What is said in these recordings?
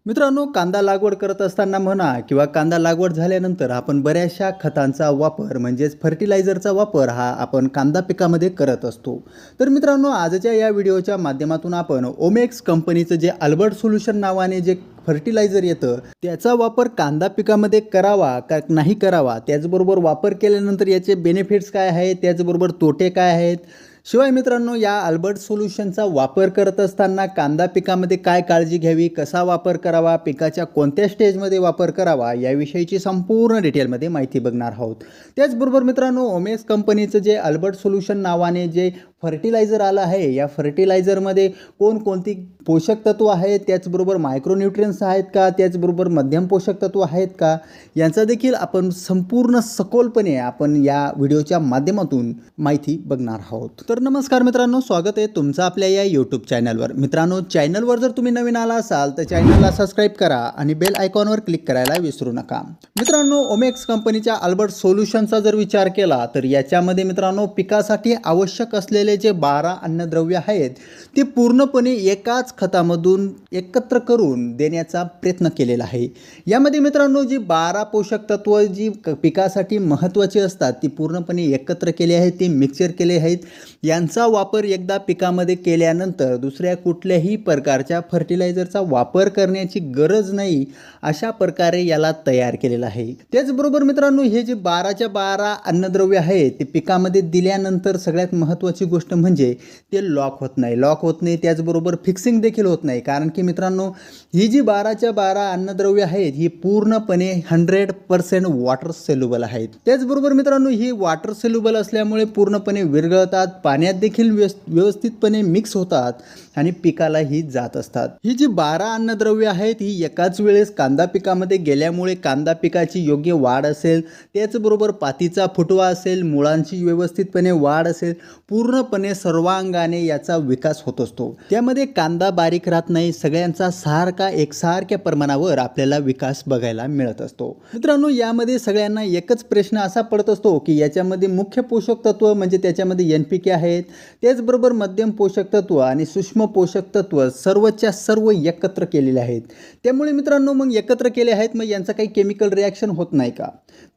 मित्रांनो, कांदा लागवड करत असताना म्हणा किंवा कांदा लागवड झाल्यानंतर आपण बऱ्याचशा खतांचा वापर म्हणजेच फर्टिलायझरचा वापर हा आपण कांदा पिकामध्ये करत असतो. तर मित्रांनो, आजच्या या व्हिडिओच्या माध्यमातून आपण ओमेक्स कंपनीचं जे अल्बर्ट सोल्युशन नावाने जे फर्टिलायझर येतं त्याचा वापर कांदा पिकामध्ये करावा का नाही करावा, त्याचबरोबर वापर केल्यानंतर याचे बेनिफिट्स काय आहेत, त्याचबरोबर तोटे काय आहेत, शिवाय मित्रांनो या अल्बर्ट सोल्युशनचा वापर करत असताना कांदा पिकामध्ये काय काळजी घ्यावी, कसा वापर करावा, पिकाच्या कोणत्या स्टेजमध्ये वापर करावा याविषयीची संपूर्ण डिटेलमध्ये माहिती बघणार आहोत. त्याचबरोबर मित्रांनो, ओमेक्स कंपनीचं जे अल्बर्ट सोल्युशन नावाने जे फर्टिलायझर आलं आहे, या फर्टिलायझरमध्ये कोणकोणती पोषक तत्व आहेत, त्याचबरोबर मायक्रोन्यूट्रियन्स आहेत का, त्याचबरोबर मध्यम पोषक तत्व आहेत का, यांचा देखील आपण संपूर्ण सखोलपणे आपण या व्हिडिओच्या माध्यमातून माहिती बघणार आहोत. तर नमस्कार मित्रांनो, स्वागत आहे तुमचं आपल्या या यूट्यूब चॅनलवर. मित्रांनो, चॅनलवर जर तुम्ही नवीन आला असाल तर चॅनलला सबस्क्राईब करा आणि बेल आयकॉनवर क्लिक करायला विसरू नका. मित्रांनो, ओमेक्स कंपनीच्या अल्बर्ट सोल्युशनचा जर विचार केला तर याच्यामध्ये मित्रांनो पिकासाठी आवश्यक असलेले जे 12 अन्नद्रव्य आहेत ते पूर्णपणे एकाच खतामधून एकत्र करून देण्याचा प्रयत्न केलेला आहे. यामध्ये मित्रांनो जी 12 पोषक तत्व जी पिकासाठी महत्त्वाची असतात ती पूर्णपणे एकत्र केली आहेत, ती मिक्सचर केले आहेत. यांचा वापर एकदा पिकामध्ये केल्यानंतर दुसऱ्या कुठल्याही प्रकारच्या फर्टिलायझरचा वापर करण्याची गरज नाही, अशा प्रकारे याला तयार केलेलं आहे. त्याचबरोबर मित्रांनो, हे जे 12च्या 12 अन्नद्रव्य आहेत ते पिकामध्ये दिल्यानंतर सगळ्यात महत्त्वाची गोष्ट म्हणजे ते लॉक होत नाही. त्याचबरोबर फिक्सिंग देखील होत नाही, कारण की मित्रांनो ही जी 12च्या 12 अन्नद्रव्य आहेत ही पूर्णपणे 100% वॉटर सेल्युबल आहेत. त्याचबरोबर मित्रांनो ही वॉटर सेल्युबल असल्यामुळे पूर्णपणे विरघळतात, पाण्यात देखील व्यवस्थितपणे मिक्स होतात आणि पिकाला ही जात असतात. ही जी 12 अन्नद्रव्य आहेत ही एकाच वेळेस कांदा पिकामध्ये गेल्यामुळे कांदा पिकाची योग्य वाढ असेल, त्याचबरोबर पातीचा फुटवा असेल, मुळांची व्यवस्थितपणे वाढ असेल, पूर्णपणे सर्वांगाने याचा विकास होत असतो. त्यामध्ये कांदा बारीक राहत नाही, सगळ्यांचा सारखा एकसारख्या प्रमाणावर आपल्याला विकास बघायला मिळत असतो. मित्रांनो, यामध्ये सगळ्यांना एकच प्रश्न असा पडत असतो की याच्यामध्ये मुख्य पोषक तत्व म्हणजे त्याच्यामध्ये NPK आहेत, त्याचबरोबर मध्यम पोषक तत्व आणि सूक्ष्म पोषक तत्व सर्वच्या सर्व एकत्र केलेले आहेत. त्यामुळे मित्रांनो मग एकत्र केले आहेत, मग यांचं काही केमिकल रिॲक्शन होत नाही का?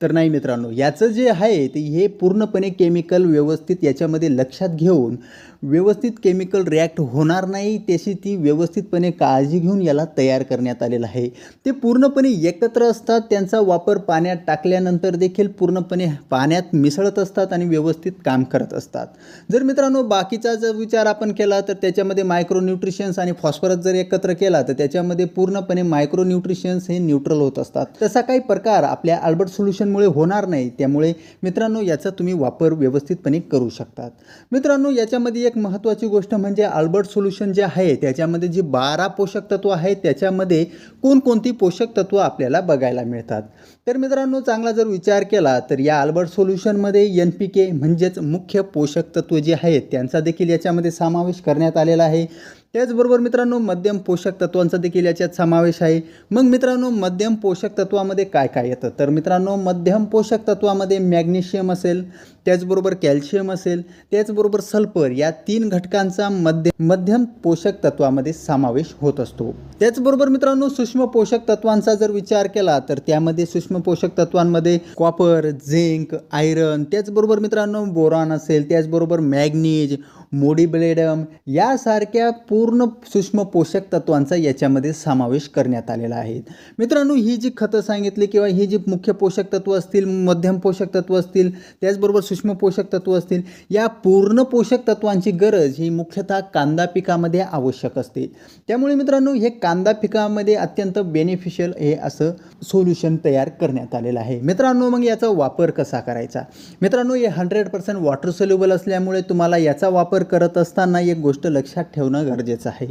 तर नाही मित्रांनो, याचं जे आहे ते हे पूर्णपणे केमिकल व्यवस्थित याच्यामध्ये लक्षात घेऊन व्यवस्थित केमिकल रिॲक्ट होणार नाही त्याची ती व्यवस्थितपणे काळजी घेऊन याला तयार करण्यात आलेलं आहे. ते पूर्णपणे एकत्र असतात, त्यांचा वापर पाण्यात टाकल्यानंतर देखील पूर्णपणे पाण्यात मिसळत असतात आणि व्यवस्थित काम करत असतात. जर मित्रांनो बाकीचा जर विचार आपण केला तर त्याच्यामध्ये मायक्रोन्यूट्रिशन्स आणि फॉस्फरस जर एकत्र केला तर त्याच्यामध्ये पूर्णपणे मायक्रोन्यूट्रिशन्स हे न्यूट्रल होत असतात. तसा काही प्रकार आपल्या अल्बर्ट सोल्युशनमुळे होणार नाही. त्यामुळे मित्रांनो याचा तुम्ही वापर व्यवस्थितपणे करू शकतात. मित्रांनो, याच्यामध्ये एक महत्त्वाची गोष्ट म्हणजे अल्बर्ट सोल्युशन जे आहे त्याच्यामध्ये जी 12 पोषक तत्व आहेत त्याच्यामध्ये कोणकोणती पोषक तत्व आपल्याला बघायला मिळतात. तर मित्रांनो, चांगला जर विचार केला तर या अल्बर्ट सोल्युशनमध्ये NPK म्हणजेच मुख्य पोषक तत्व जे आहेत त्यांचा देखील याच्यामध्ये समावेश करण्यात आलेला आहे. त्याचबरोबर मित्रांनो मध्यम पोषक तत्वांचा देखील याच्यात समावेश आहे. मग मित्रांनो मध्यम पोषक तत्वामध्ये काय काय येतं? तर मित्रांनो मध्यम पोषक तत्वामध्ये मॅग्नेशियम असेल, त्याचबरोबर कॅल्शियम असेल, त्याचबरोबर सल्फर या 3 घटकांचा मध्यम पोषक तत्वामध्ये समावेश होत असतो. त्याचबरोबर मित्रांनो सूक्ष्म पोषक तत्वांचा जर विचार केला तर त्यामध्ये सूक्ष्म पोषक तत्वांमध्ये कॉपर, झिंक, आयरन, त्याचबरोबर मित्रांनो बोरॉन असेल, त्याचबरोबर मॅग्नीज, मोलिब्डेनम यासारख्या पूर्ण सूक्ष्म पोषक तत्वांचा याच्यामध्ये समावेश करण्यात आलेला आहे. मित्रांनो, ही जी खतं सांगितली किंवा ही जी मुख्य पोषक तत्व असतील, मध्यम पोषक तत्व असतील, त्याचबरोबर सूक्ष्म पोषक तत्व असतील, या पूर्ण पोषक तत्वांची गरज ही मुख्यतः कांदा पिकामध्ये आवश्यक असते. त्यामुळे मित्रांनो हे कांदा पिकामध्ये अत्यंत बेनिफिशियल हे असं सोल्युशन तयार करण्यात आलेलं आहे. मित्रांनो, मग याचा वापर कसा करायचा? मित्रांनो, हे 100% वॉटर सोल्युबल असल्यामुळे तुम्हाला याचा वापर करत असताना एक गोष्ट लक्षात ठेवणं गरजेचं आहे.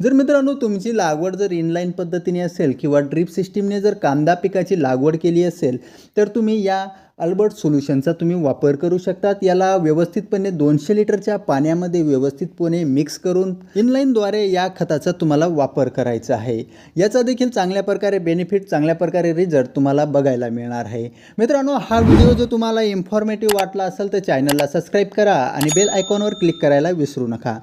जर मित्रांनो तुमची लागवड जर इनलाईन पद्धतीने असेल किंवा ड्रिप सिस्टीमने जर कांदा पिकाची लागवड केली असेल तर तुम्ही या अल्बर्ट सोल्युशनचा तुम्ही वापर करू शकतात. याला व्यवस्थितपणे 200 लिटरच्या पाण्यामध्ये व्यवस्थितपणे मिक्स करून इनलाईनद्वारे या खताचा तुम्हाला वापर करायचा आहे. याचा देखील चांगल्या प्रकारे बेनिफिट, चांगल्या प्रकारे रिझल्ट तुम्हाला बघायला मिळणार आहे. मित्रांनो, हा व्हिडिओ जो तुम्हाला इन्फॉर्मेटिव्ह वाटला असेल तर चॅनलला सबस्क्राईब करा आणि बेल आयकॉनवर क्लिक करायला विसरू नका.